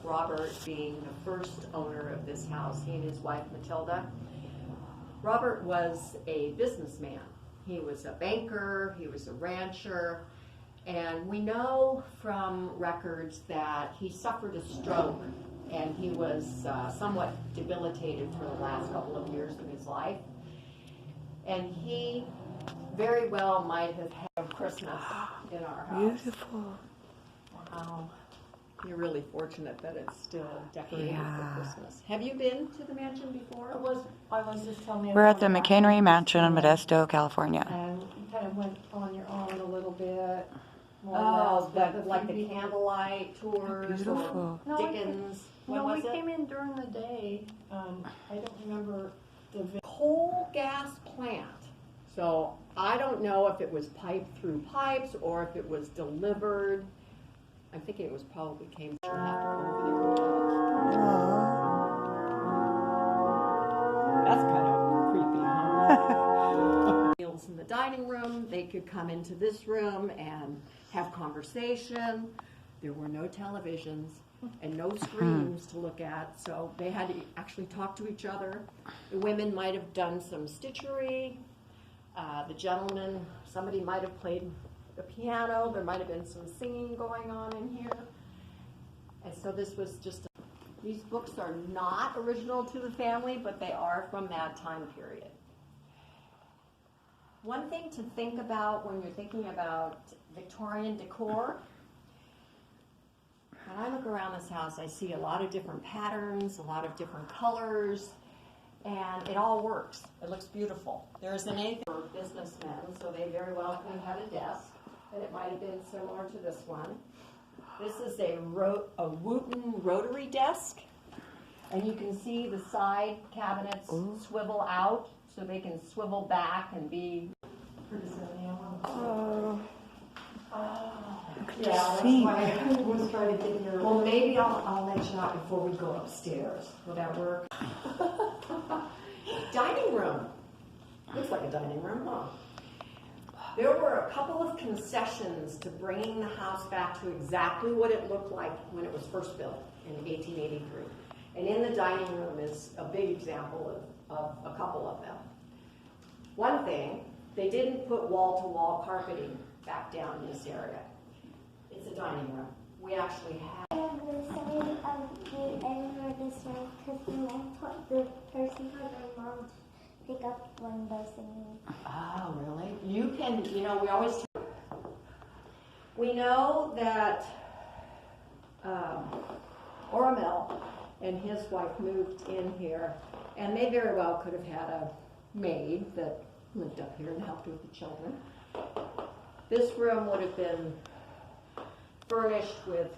Robert being the first owner of this house, he and his wife Matilda. Robert was a businessman. He was a banker, he was a rancher, and we know from records that he suffered a stroke and he was somewhat debilitated for the last couple of years of his life. And he very well might have had Christmas in our house. Beautiful. Wow. You're really fortunate that it's still decorated for Christmas. Have you been to the mansion before? I was just telling you. We're at the McHenry Mansion in Modesto, California. And you kind of went on your own a little bit. Oh, like the candlelight tours, Beautiful. or Dickens. No, we came in during the day. I don't remember the coal gas plant. So I don't know if it was piped through pipes or if it was delivered. I'm thinking it was probably came through That's kind of creepy, huh? Meals in the dining room. They could come into this room and have conversation. There were no televisions and no screens to look at, so they had to actually talk to each other. The women might have done some stitchery. The gentlemen, somebody might have played the piano. There might have been some singing going on in here. And so this was just, these books are not original to the family, but they are from that time period. One thing to think about when you're thinking about Victorian decor, when I look around this house, I see a lot of different patterns, a lot of different colors, and it all works. It looks beautiful. There isn't anything for businessmen, so they very well could have had a desk, and it might have been similar to this one. This is a Wooten rotary desk, and you can see the side cabinets swivel out, so they can swivel back and be Yeah, that's why I was trying to get your... Well, maybe I'll let you out before we go upstairs. Will that work? Dining room. Looks like a dining room, huh? There were a couple of concessions to bringing the house back to exactly what it looked like when it was first built in 1883. And in the dining room is a big example of a couple of them. One thing, they didn't put wall-to-wall carpeting back down in this area. It's a dining room. We actually have... I have the sign of the end for this one because the person told my mom to pick up when they're singing. Oh, really? You can, we always... We know that Oramel and his wife moved in here, and they very well could have had a maid that lived up here and helped with the children. This room would have been furnished with